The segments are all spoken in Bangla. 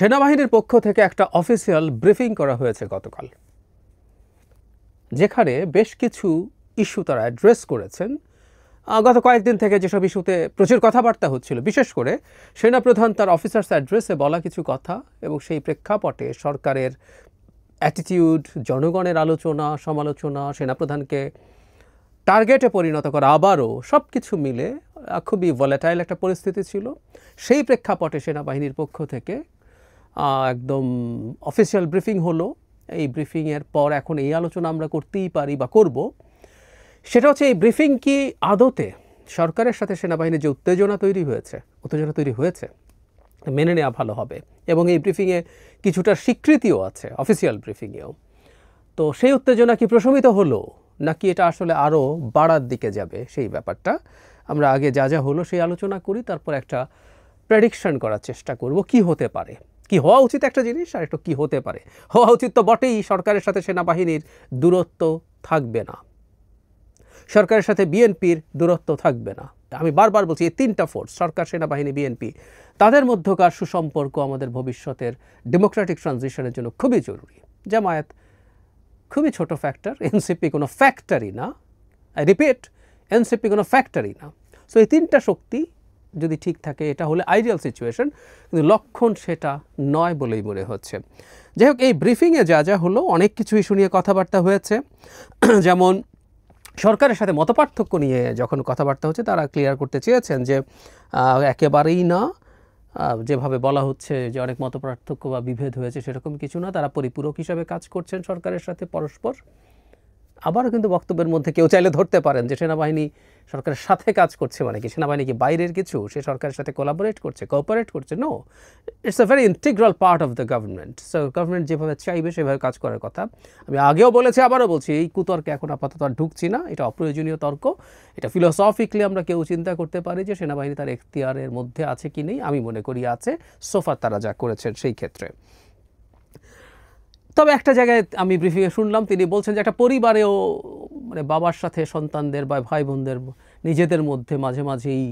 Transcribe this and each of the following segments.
সেনাবাহিনীর পক্ষ থেকে একটা অফিসিয়াল ব্রিফিং করা হয়েছে গতকাল, যেখানে বেশ কিছু ইস্যু তারা অ্যাড্রেস করেছেন। গত কয়েকদিন থেকে যেসব ইস্যুতে প্রচুর কথাবার্তা হচ্ছিল, বিশেষ করে সেনাপ্রধান তার অফিসার্স অ্যাড্রেসে বলা কিছু কথা এবং সেই প্রেক্ষাপটে সরকারের অ্যাটিটিউড, জনগণের আলোচনা সমালোচনা, সেনাপ্রধানকে টার্গেটে পরিণত করা, আবারও সব কিছু মিলে খুবই ভলেটাইল একটা পরিস্থিতি ছিল। সেই প্রেক্ষাপটে সেনাবাহিনীর পক্ষ থেকে একদম অফিসিয়াল ব্রিফিং হলো। এই ব্রিফিংয়ের পর এখন এই আলোচনা আমরা করতেই পারি বা করব, সেটা হচ্ছে এই ব্রিফিং কি আদতে সরকারের সাথে সেনাবাহিনীর যে উত্তেজনা তৈরি হয়েছে মেনে নেওয়া ভালো হবে, এবং এই ব্রিফিংয়ে কিছুটা স্বীকৃতিও আছে অফিসিয়াল ব্রিফিংয়েও। তো সেই উত্তেজনা কি প্রশমিত হলো নাকি এটা আসলে আরও বাড়ার দিকে যাবে, সেই ব্যাপারটা আমরা আগে যা যা হলো সেই আলোচনা করি, তারপর একটা প্রেডিকশন করার চেষ্টা করব কি হতে পারে। কি হওয়া উচিত একটা জিনিস, আর একটু কি হতে পারে। হওয়া উচিত তো বটেই, সরকারের সাথে সেনাবাহিনীর দূরত্ব থাকবে না, সরকারের সাথে বিএনপির দূরত্ব থাকবে না। আমি বারবার বলছি, এই তিনটা ফোর্স, সরকার, সেনাবাহিনী, বিএনপি, তাদের মধ্যকার সুসম্পর্ক আমাদের ভবিষ্যতের ডেমোক্রেটিক ট্রানজিশনের জন্য খুবই জরুরি। জামায়াত খুবই ছোট ফ্যাক্টর, এনসিপি কোনো ফ্যাক্টরি না। আই রিপিট, এনসিপি কোনো ফ্যাক্টরি না। সো এই তিনটা শক্তি যদি ঠিক থাকে, এটা হলে আইডিয়াল সিচুয়েশন, কিন্তু লক্ষণ সেটা নয় বলেই মনে হচ্ছে। যাই হোক, এই ব্রিফিংয়ে যা যা হলো, অনেক কিছু ইস্যু নিয়ে কথাবার্তা হয়েছে। যেমন সরকারের সাথে মতপার্থক্য নিয়ে যখন কথাবার্তা হচ্ছে, তারা ক্লিয়ার করতে চেয়েছেন যে একেবারেই না, যেভাবে বলা হচ্ছে যে অনেক মতপার্থক্য বা বিভেদ হয়েছে, সেরকম কিছু না। তারা পরিপূরক হিসাবে কাজ করছেন সরকারের সাথে পরস্পর। আবারও কিন্তু বক্তব্যের মধ্যে কেউ চাইলে ধরতে পারেন যে সেনাবাহিনী সরকারের সাথে কাজ করছে মানে কি, সেনাবাহিনী কি বাইরের কিছু, সে সরকারের সাথে কোঅপারেট করছে। No, it's a very integral part of the government. So government যেভাবে চাইবে সেভাবে কাজ করার কথা। আমি আগেও বলেছি, আবারও বলছি, এই কুতর্কে এখন আপাতত আর ঢুকছি না। এটা অপ্রয়োজনীয় তর্ক। এটা ফিলোসফিক্যালি আমরা কেউ চিন্তা করতে পারি যে সেনাবাহিনী তার এখতিয়ারের মধ্যে আছে কি নেই। আমি মনে করি আছে, সোফা তারা যা করেছেন সেই ক্ষেত্রে। তবে একটা জায়গায় আমি ব্রিফিংয়ে শুনলাম, তিনি বলছেন যে একটা পরিবারেও মানে বাবার সাথে সন্তানদের বা ভাই বোনদের নিজেদের মধ্যে মাঝে মাঝেই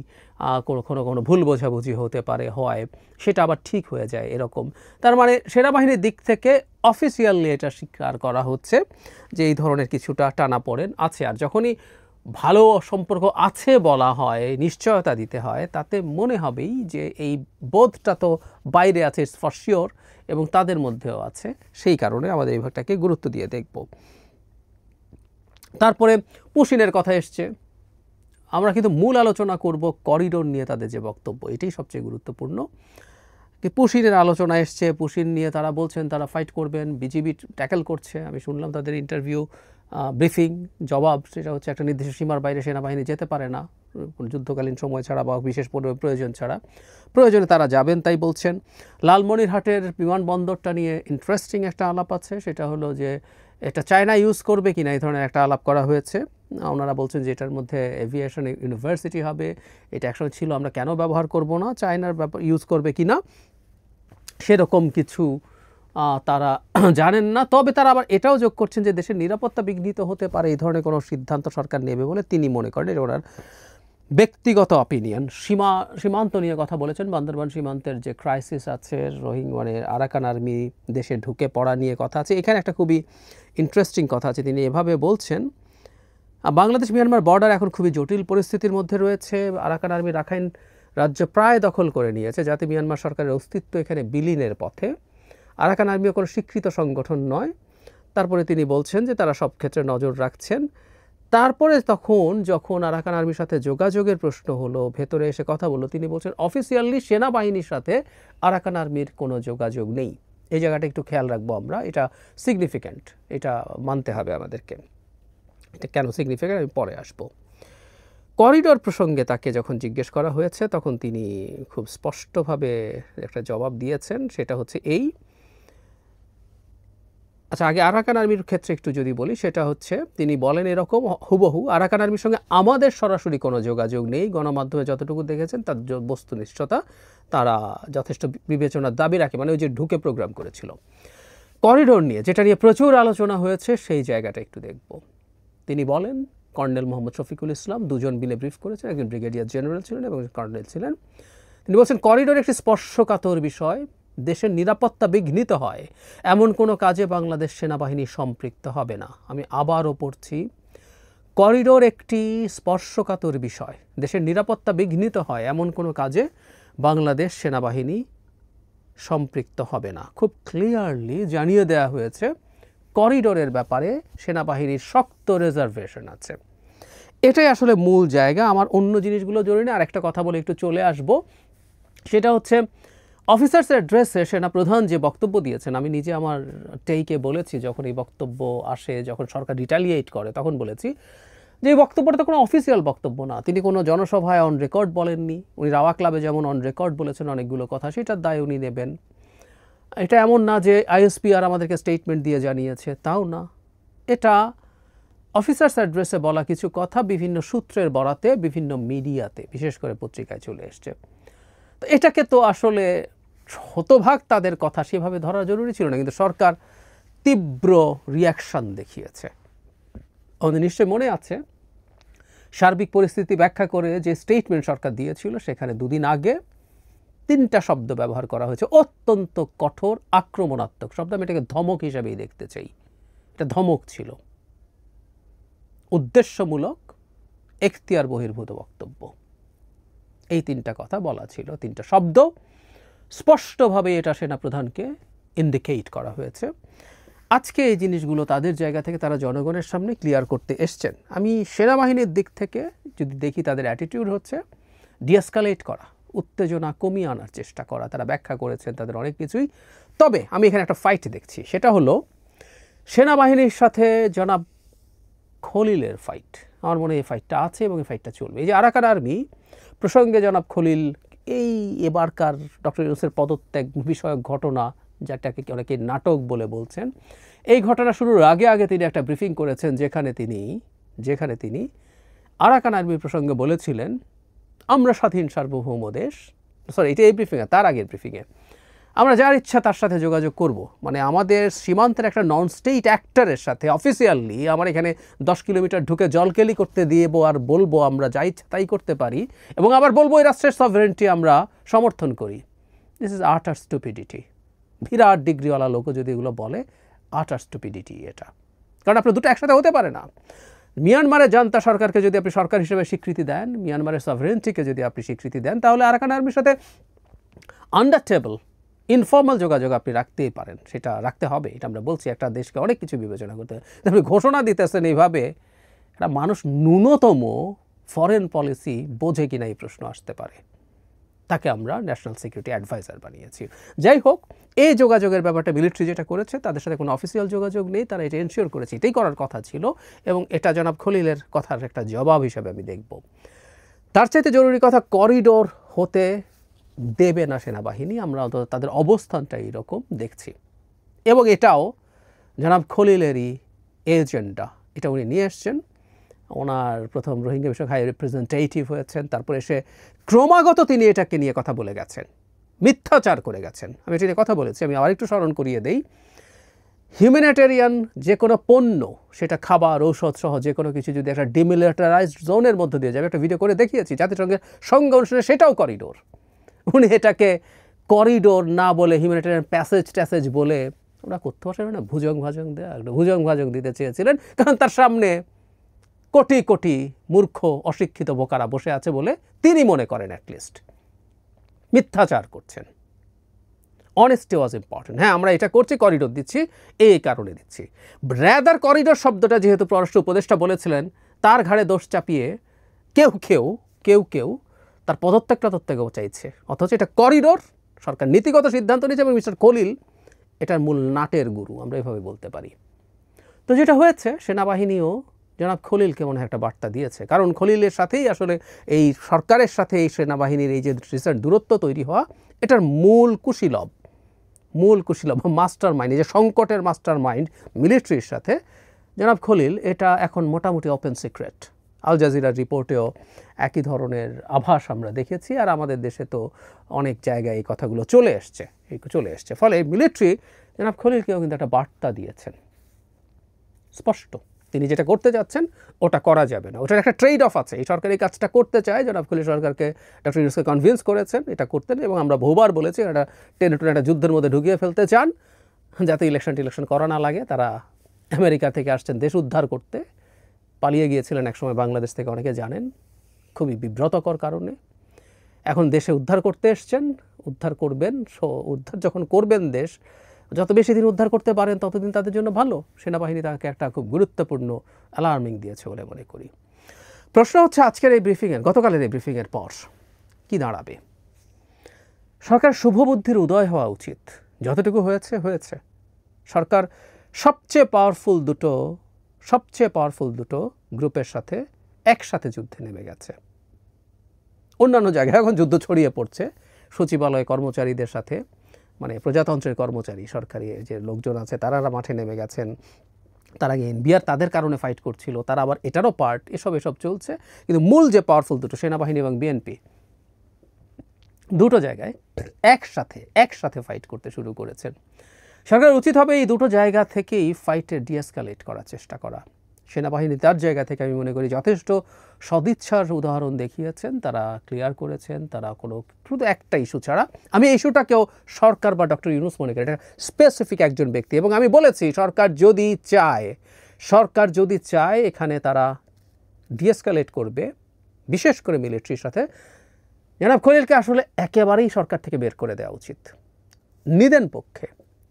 কোনো ভুল বোঝাবুঝি হতে পারে, হয়, সেটা আবার ঠিক হয়ে যায় এরকম। তার মানে সেনাবাহিনীর দিক থেকে অফিসিয়ালি এটা স্বীকার করা হচ্ছে যে এই ধরনের কিছুটা টানাপোড়েন আছে। আর যখনই ভালো সম্পর্ক আছে বলা হয়, নিশ্চয়তা দিতে হয়, তাতে মনে হবেই যে এই বোধটা তো বাইরে আছে, ইটস ফর শিওর, এবং তাদের মধ্যেও আছে। সেই কারণে আমাদের এই ভাগটাকে গুরুত্ব দিয়ে দেখব। তারপরে পুশিনের কথা এসছে। আমরা কিন্তু মূল আলোচনা করব করিডোর নিয়ে তাদের যে বক্তব্য, এটাই সবচেয়ে গুরুত্বপূর্ণ। পুশিনের আলোচনা এসছে, পুশিন নিয়ে তারা বলছেন তারা ফাইট করবেন, বিজিবি ট্যাকেল করছে। আমি শুনলাম তাদের ইন্টারভিউ, ব্রিফিং, জবাব, সেটা হচ্ছে একটা নির্দিষ্ট সীমার বাইরে সেনাবাহিনী যেতে পারে না যুদ্ধকালীন সময় ছাড়া বা বিশেষ প্রয়োজন ছাড়া। প্রয়োজনে তারা যাবেন তাই বলছেন। লালমনিরহাটের বিমানবন্দরটা নিয়ে ইন্টারেস্টিং একটা আলাপ আছে, সেটা হলো যে এটা চায়না ইউজ করবে কিনা, এই ধরনের একটা আলাপ করা হয়েছে। ওনারা বলছেন যে এটার মধ্যে এভিয়েশন ইউনিভার্সিটি হবে, এটা একসময় ছিল, আমরা কেন ব্যবহার করব না, চায়নার ইউজ করবে কিনা সেরকম কিছু তারা জানেন না। তবে তারা আবার এটাও যোগ করছেন যে দেশের নিরাপত্তা বিঘ্নিত হতে পারে এই ধরনের কোনো সিদ্ধান্ত সরকার নেবে বলে তিনি মনে করেন। এটা ওনার ব্যক্তিগত অপিনিয়ন। সীমান্ত নিয়ে কথা বলেছেন, বান্দরবান সীমান্তের যে ক্রাইসিস আছে, মানে আরাকান আর্মি দেশে ঢুকে পড়া নিয়ে কথা আছে। এখানে একটা খুবই ইন্টারেস্টিং কথা আছে, তিনি এভাবে বলছেন, বাংলাদেশ মিয়ানমার বর্ডার এখন খুবই জটিল পরিস্থিতির মধ্যে রয়েছে। আরাকান আর্মি রাখাইন রাজ্য প্রায় দখল করে নিয়েছে, যাতে মিয়ানমার সরকারের অস্তিত্ব এখানে বিলীনের পথে। আরাকান আর্মিও কোনো স্বীকৃত সংগঠন নয়। তারপরে তিনি বলছেন যে তারা সব ক্ষেত্রে নজর রাখছেন। তারপরে যখন আরাকান আর্মির সাথে যোগাযোগের প্রশ্ন হলো, ভেতরে এসে কথা বললো, তিনি বলছেন অফিসিয়ালি সেনাবাহিনীর সাথে আরাকান আর্মির কোনো যোগাযোগ নেই। এই জায়গাটা একটু খেয়াল রাখবো আমরা, এটা সিগনিফিক্যান্ট, এটা মানতে হবে আমাদেরকে। এটা কেন সিগনিফিক্যান্ট আমি পরে আসবো। করিডোর প্রসঙ্গে তাকে যখন জিজ্ঞেস করা হয়েছে, তখন তিনি খুব স্পষ্টভাবে একটা জবাব দিয়েছেন, সেটা হচ্ছে এই। আচ্ছা, আগে আরাকান আর্মির ক্ষেত্রে একটু যদি বলি, সেটা হচ্ছে তিনি বলেন এরকম হুবহু, আরাকান আর্মির সঙ্গে আমাদের সরাসরি কোনো যোগাযোগ নেই। গণমাধ্যমে যতটুকু দেখেছেন তার বস্তুনিষ্ঠতা, তারা যথেষ্ট বিবেচনার দাবি রাখে, মানে ওই যে ঢুকে প্রোগ্রাম করেছিল। করিডোর নিয়ে, যেটা নিয়ে প্রচুর আলোচনা হয়েছে, সেই জায়গাটা একটু দেখব। তিনি বলেন, কর্নেল মোহাম্মদ শফিকুল ইসলাম, দুজন মিলে ব্রিফ করেছেন, একজন ব্রিগেডিয়ার জেনারেল ছিলেন এবং কর্নেল ছিলেন। তিনি বলছেন করিডোর একটি স্পর্শকাতর বিষয়, দেশের নিরাপত্তা বিঘ্নিত হয় এমন কোনো কাজে বাংলাদেশ সেনাবাহিনী সম্পৃক্ত হবে না। আমি আবারও পড়ছি, করিডোর একটি স্পর্শকাতর বিষয়। দেশের নিরাপত্তা বিঘ্নিত হয় এমন কোনো কাজে বাংলাদেশ সেনাবাহিনী সম্পৃক্ত হবে না। খুব ক্লিয়ারলি জানিয়ে দেওয়া হয়েছে করিডোরের ব্যাপারে সেনাবাহিনীর শক্ত রিজার্ভেশন আছে। এটাই আসলে মূল জায়গা। আমার অন্য জিনিসগুলো জরুরি না। আর একটা কথা বলে একটু চলে আসব, সেটা হচ্ছে অফিসার্স অ্যাড্রেসে সেনাপ্রধান যে বক্তব্য দিয়েছেন, আমি নিজে আমার টেইকে বলেছি যখন এই বক্তব্য আসে, যখন সরকার রিটালিয়েট করে তখন বলেছি যে এই বক্তব্যটা তো কোনো অফিসিয়াল বক্তব্য না। তিনি কোনো জনসভায় অন রেকর্ড বলেননি। উনি রাওয়া ক্লাবে যেমন অন রেকর্ড বলেছেন অনেকগুলো কথা, সেটার দায় উনি নেবেন। এটা এমন না যে আইএসপিআর আমাদেরকে স্টেটমেন্ট দিয়ে জানিয়েছে, তাও না। এটা অফিসার্স অ্যাড্রেসে বলা কিছু কথা বিভিন্ন সূত্রের বরাতে বিভিন্ন মিডিয়াতে, বিশেষ করে পত্রিকায় চলে এসছে। তো এটাকে তো আসলে শতভাগ তাদের কথা সেভাবে ধরা জরুরি ছিল না, কিন্তু সরকার তীব্র রিয়াকশান দেখিয়েছে। আমাদের নিশ্চয়ই মনে আছে সার্বিক পরিস্থিতি ব্যাখ্যা করে যে স্টেটমেন্ট সরকার দিয়েছিল, সেখানে দুদিন আগে 3টা শব্দ ব্যবহার করা হয়েছে, অত্যন্ত কঠোর আক্রমণাত্মক শব্দ। আমি এটাকে ধমক হিসেবেই দেখতে চাই। এটা ধমক ছিল, উদ্দেশ্যমূলক, এখতিয়ার বহির্ভূত বক্তব্য। এই 3টা কথা বলা ছিল, 3টা শব্দ স্পষ্টভাবে এটা সেনাপ্রধানকে ইন্ডিকেট করা হয়েছে। আজকে এই জিনিসগুলো তাদের জায়গা থেকে তারা জনগণের সামনে ক্লিয়ার করতে এসছেন। আমি সেনাবাহিনীর দিক থেকে যদি দেখি, তাদের অ্যাটিটিউড হচ্ছে ডিএসকালেট করা, উত্তেজনা কমিয়ে আনার চেষ্টা করা। তারা ব্যাখ্যা করেছেন তাদের অনেক কিছুই। তবে আমি এখানে একটা ফাইট দেখছি, সেটা হলো সেনাবাহিনীর সাথে জনাব খলিলের ফাইট। আমার মনে হয় এই ফাইটটা আছে এবং এই ফাইটটা চলবে। এই যে আরাকান আর্মি প্রসঙ্গে জনাব খলিল এই এবারকার ডক্টর ইউনূসের পদত্যাগ বিষয়ক ঘটনা, যেটাকে অনেকে নাটক বলে বলছেন, এই ঘটনা শুরুর আগে আগে তিনি একটা ব্রিফিং করেছেন, যেখানে তিনি আরাকান আর্মির প্রসঙ্গে বলেছিলেন আমরা স্বাধীন সার্বভৌম দেশ। এটা এই ব্রিফিংয়ে, তার আগের ব্রিফিংয়ে, আমরা যার ইচ্ছা তার সাথে যোগাযোগ করব। মানে আমাদের সীমান্তের একটা নন স্টেট অ্যাক্টরের সাথে অফিসিয়ালি আমার এখানে 10 কিলোমিটার ঢুকে জলকেলি করতে দিয়েবো আর বলবো আমরা যা ইচ্ছা তাই করতে পারি, এবং আবার বলবো এই রাষ্ট্রের সভরেন্টি আমরা সমর্থন করি। দিস ইজ আটার স্টুপিডিটি। বিরাট ডিগ্রিওয়ালা লোকও যদি এগুলো বলে, আটার স্টুপিডিটি এটা। কারণ আপনার দুটো একসাথে হতে পারে না। মিয়ানমারের জান্তা সরকারকে যদি আপনি সরকার হিসেবে স্বীকৃতি দেন, মিয়ানমারের সভরেন্টিকে যদি আপনি স্বীকৃতি দেন, তাহলে আরাকান আর্মির সাথে আন্ডার টেবল ইনফর্মাল যোগাযোগ আপনি রাখতেই পারেন, সেটা রাখতে হবে। এটা আমরা বলছি, একটা দেশকে অনেক কিছু বিবেচনা করতে হবে। আপনি ঘোষণা দিতেছেন এইভাবে, একটা মানুষ ন্যূনতম ফরেন পলিসি বোঝে কিনা এই প্রশ্ন আসতে পারে। তাকে আমরা ন্যাশনাল সিকিউরিটি অ্যাডভাইজার বানিয়েছি। যাই হোক, এই যোগাযোগের ব্যাপারটা মিলিটারি যেটা করেছে, তাদের সাথে কোনো অফিসিয়াল যোগাযোগ নেই, তারা এটা এনশিওর করেছে, এটাই করার কথা ছিল, এবং এটা জনাব খলিলের কথার একটা জবাব হিসেবে আমি দেখব। তার চাইতে জরুরি কথা, করিডোর হতে দেবে না সেনাবাহিনী। আমরা তাদের অবস্থানটা এইরকম দেখছি, এবং এটাও জনাব খলিলেরই এজেন্ডা। এটা উনি নিয়ে এসছেন। ওনার প্রথম রোহিঙ্গা বিষয়ক হাই রিপ্রেজেন্টেটিভ হয়েছেন, তারপরে এসে ক্রমাগত তিনি এটাকে নিয়ে কথা বলে গেছেন, মিথ্যাচার করে গেছেন। আমি এটা নিয়ে কথা বলেছি, আমি আবার একটু স্মরণ করিয়ে দেই। হিউম্যানিটেরিয়ান যে কোনো পণ্য, সেটা খাবার, ঔষধ সহ যে কোনো কিছু যদি একটা ডিমিলিটারাইজড জোনের মধ্যে দিয়ে যাবে, একটা ভিডিও করে দেখিয়েছি জাতিসংঘের সংজ্ঞা অনুসারে, সেটাও করিডোর। উনি এটাকে করিডোর না বলে হিউম্যানিটেরিয়ান প্যাসেজ বলে ওরা করতে পারবে না, ভুজং ভাজং দিতে চেয়েছিলেন, কারণ তার সামনে কোটি কোটি মূর্খ অশিক্ষিত বোকারা বসে আছে বলে তিনি মনে করেন অ্যাটলিস্ট মিথ্যাচার করছেন। অনেস্টি ওয়াজ ইম্পর্টেন্ট। হ্যাঁ, আমরা এটা করছি, করিডোর দিচ্ছি, এই কারণে দিচ্ছি। রাদার করিডোর শব্দটা যেহেতু পররাষ্ট্র উপদেষ্টা বলেছিলেন, তার ঘাড়ে দোষ চাপিয়ে কেউ তার পদত্যাগও চাইছে, অথচ এটা করিডোর। সরকার নীতিগত সিদ্ধান্ত নিয়েছে, এবং মিস্টার খলিল এটার মূল নাটের গুরু, আমরা এভাবে বলতে পারি। তো যেটা হয়েছে, সেনাবাহিনীও জনাব খলিলকে মনে হয় একটা বার্তা দিয়েছে, কারণ খলিলের সাথেই আসলে এই সরকারের সাথে এই সেনাবাহিনীর এই যে রিসেন্ট দূরত্ব তৈরি হওয়া, এটার মূল কুশীলব মাস্টার মাইন্ড, এই যে সংকটের মাস্টার মাইন্ড মিলিটারির সাথে জনাব খলিল, এটা এখন মোটামুটি ওপেন সিক্রেট। আল জাজিরার রিপোর্টেও একই ধরনের আভাস আমরা দেখেছি, আর আমাদের দেশে তো অনেক জায়গায় এই কথাগুলো চলে এসছে। ফলে মিলিটারি জনাব খলিলকেও কিন্তু একটা বার্তা দিয়েছেন, স্পষ্ট তিনি যেটা করতে যাচ্ছেন ওটা করা যাবে না, ওটার একটা ট্রেড অফ আছে। এই সরকার এই কাজটা করতে চায়, জনাব খলিল সরকারকে ডক্টর ইউনূসকে কনভিন্স করেছেন এটা করতেন, এবং আমরা বহুবার বলেছি এটা টেনে টুনে একটা যুদ্ধের মধ্যে ঢুকিয়ে ফেলতে চান যাতে ইলেকশন করা না লাগে। তারা আমেরিকা থেকে আসছেন দেশ উদ্ধার করতে, পালিয়ে গিয়েছিলেন একসময় বাংলাদেশ থেকে, অনেকে জানেন, খুবই বিব্রতকর কারণে। এখন দেশে উদ্ধার করতে এসছেন, উদ্ধার করবেন। উদ্ধার যখন করবেন দেশ, যত বেশি দিন উদ্ধার করতে পারেন ততদিন তাদের জন্য ভালো। সেনাবাহিনী তাকে একটা খুব গুরুত্বপূর্ণ অ্যালার্মিং দিয়েছে বলে মনে করি। প্রশ্ন হচ্ছে আজকের এই ব্রিফিংয়ের, গতকালের এই ব্রিফিংয়ের পর কি দাঁড়াবে? সরকার শুভবুদ্ধির উদয় হওয়া উচিত, যতটুকু হয়েছে হয়েছে। সরকার সবচেয়ে পাওয়ারফুল দুটো গ্রুপের সাথে একসাথে যুদ্ধে নেমে গেছে। অন্যান্য জায়গায় এখন যুদ্ধ ছড়িয়ে পড়ছে, সচিবালয় কর্মচারীদের সাথে, মানে প্রজাতন্ত্রের কর্মচারী সরকারি যে লোকজন আছে তারা মাঠে নেমে গেছেন। তার আগে এনবিআর তাদের কারণে ফাইট করছিল, তারা আবার এটারও পার্ট, এসব চলছে। কিন্তু মূল যে পাওয়ারফুল দুটো, সেনাবাহিনী এবং বিএনপি, দুটো জায়গায় একসাথে ফাইট করতে শুরু করেছেন। সরকার উচিত হবে এই দুটো জায়গা থেকেই ফাইটে ডিএসকালেট করার চেষ্টা করা। সেনাবাহিনী তার জায়গা থেকে আমি মনে করি যথেষ্ট সদিচ্ছার উদাহরণ দেখিয়েছেন, তারা ক্লিয়ার করেছেন, তারা কোনো শুধু একটা ইস্যু ছাড়া, আমি এই ইস্যুটাকেও সরকার বা ডক্টর ইউনূস মনে করি এটা স্পেসিফিক একজন ব্যক্তি, এবং আমি বলেছি সরকার যদি চায় এখানে তারা ডিএসকালেট করবে, বিশেষ করে মিলিটারির সাথে। জনাব খলিলকে আসলে একেবারেই সরকার থেকে বের করে দেওয়া উচিত। নিদেন পক্ষে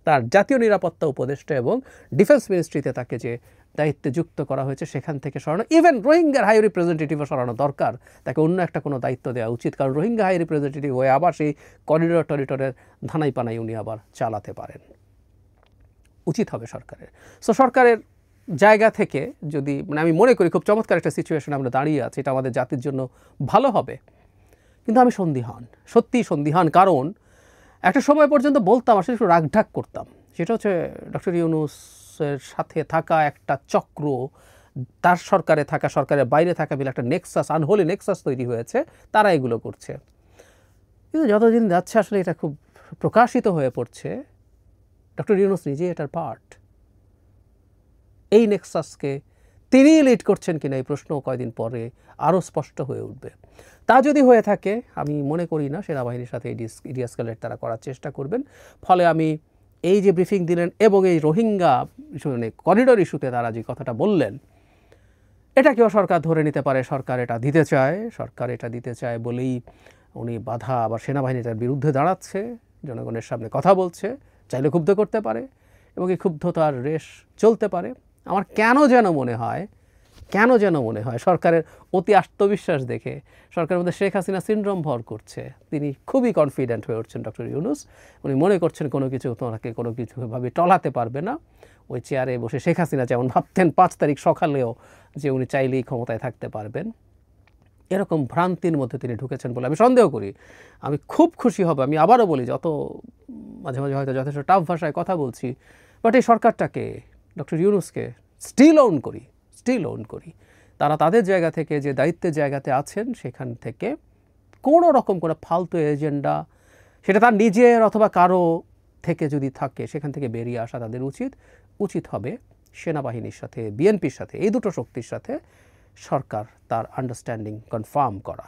তার জাতীয় নিরাপত্তা উপদেষ্টা এবং ডিফেন্স মিনিস্ট্রিতে তাকে যে দায়িত্বে যুক্ত করা হয়েছে সেখান থেকে সরানো, ইভেন রোহিঙ্গার হাই রিপ্রেজেন্টেটিভও সরানো দরকার, তাকে অন্য একটা কোনো দায়িত্ব দেওয়া উচিত। কারণ রোহিঙ্গা হাই রিপ্রেজেন্টেটিভ হয়ে আবার সেই টরিটরের ধানাই পানাই উনি আবার চালাতে পারেন, উচিত হবে সরকারের। সো সরকারের জায়গা থেকে যদি, মানে আমি মনে করি খুব চমৎকার একটা সিচুয়েশন আমরা দাঁড়িয়ে আছি, এটা আমাদের জাতির জন্য ভালো হবে। কিন্তু আমি সত্যিই সন্দিহান, কারণ একটা সময় পর্যন্ত বলতাম, আসলে একটু রাগঢাক করতাম, সেটা হচ্ছে ডক্টর ইউনূসের সাথে থাকা একটা চক্র, তার সরকারে থাকা, সরকারের বাইরে থাকা মিলে একটা আনহোলি নেক্সাস তৈরি হয়েছে, তারা এগুলো করছে। কিন্তু যতদিন যাচ্ছে আসলে এটা খুব প্রকাশিত হয়ে পড়ছে, ডক্টর ইউনূস নিজে এটার পার্ট। এই নেক্সাসকে তিনি লিড করছেন কিনা এই প্রশ্ন কয়েকদিন পরে আরও স্পষ্ট হয়ে উঠবে। তা যদি হয়ে থাকে, আমি মনে করি না সেনাবাহিনীর সাথে ডিএসকালেট তারা করার চেষ্টা করবেন। ফলে আমি এই যে ব্রিফিং দিলেন এবং এই রোহিঙ্গা মানে করিডোর ইস্যুতে তারা যে কথাটা বললেন, এটাকেও সরকার ধরে নিতে পারে সরকার এটা দিতে চায় বলেই উনি বাধা, আবার সেনাবাহিনীটার বিরুদ্ধে দাঁড়াচ্ছে, জনগণের সামনে কথা বলছে, চাইলে ক্ষুব্ধ করতে পারে এবং এই ক্ষুব্ধতার রেশ চলতে পারে। আমার কেন যেন মনে হয় সরকারের অতি আত্মবিশ্বাস দেখে সরকারের মধ্যে শেখ হাসিনা সিনড্রোম ভর করছে। তিনি খুবই কনফিডেন্ট হয়ে উঠছেন ডক্টর ইউনূস, উনি মনে করছেন কোনো কিছুভাবে টলাতে পারবে না। ওই চেয়ারে বসে শেখ হাসিনা যেমন ভাবতেন 5 তারিখ সকালেও যে উনি চাইলেই ক্ষমতায় থাকতে পারবেন, এরকম ভ্রান্তির মধ্যে তিনি ঢুকেছেন বলে আমি সন্দেহ করি। আমি খুব খুশি হব, আমি আবারও বলি, মাঝে মাঝে হয়তো যথেষ্ট টাফ ভাষায় কথা বলছি, বাট এই সরকারটাকে, ডক্টর ইউনূসকে স্টিল ওন করি। তারা তাদের জায়গা থেকে যে দায়িত্বের জায়গাতে আছেন সেখান থেকে কোনো রকম কোনো ফালতু এজেন্ডা, সেটা তার নিজের অথবা কারো থেকে যদি থাকে, সেখান থেকে বেরিয়ে আসা তাদের উচিত হবে। সেনাবাহিনীর সাথে, বিএনপির সাথে, এই দুটো শক্তির সাথে সরকার তার আন্ডারস্ট্যান্ডিং কনফার্ম করা।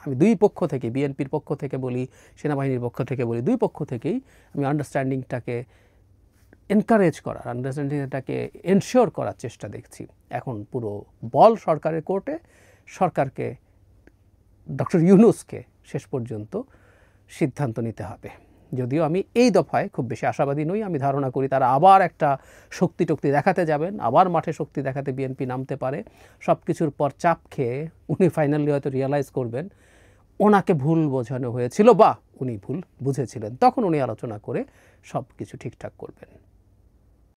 আমি দুই পক্ষ থেকে, বিএনপির পক্ষ থেকে বলি, সেনাবাহিনীর পক্ষ থেকে বলি, দুই পক্ষ থেকেই আমি আন্ডারস্ট্যান্ডিংটাকে এনকারেজ করার, আন্ডারস্ট্যান্ডিংটাকে এনশিওর করার চেষ্টা দেখছি। এখন পুরো বল সরকারের কোর্টে, সরকারকে, ডক্টর ইউনূসকে শেষ পর্যন্ত সিদ্ধান্ত নিতে হবে। যদিও আমি এই দফায় খুব বেশি আশাবাদী নই, আমি ধারণা করি তারা আবার একটা শক্তি দেখাতে যাবেন, আবার মাঠে শক্তি দেখাতে বিএনপি নামতে পারে। সব কিছুর পর চাপ খেয়ে উনি ফাইনালি হয়তো রিয়ালাইজ করবেন ওনাকে ভুল বোঝানো হয়েছিল বা উনি ভুল বুঝেছিলেন, তখন উনি আলোচনা করে সব কিছু ঠিকঠাক করবেন।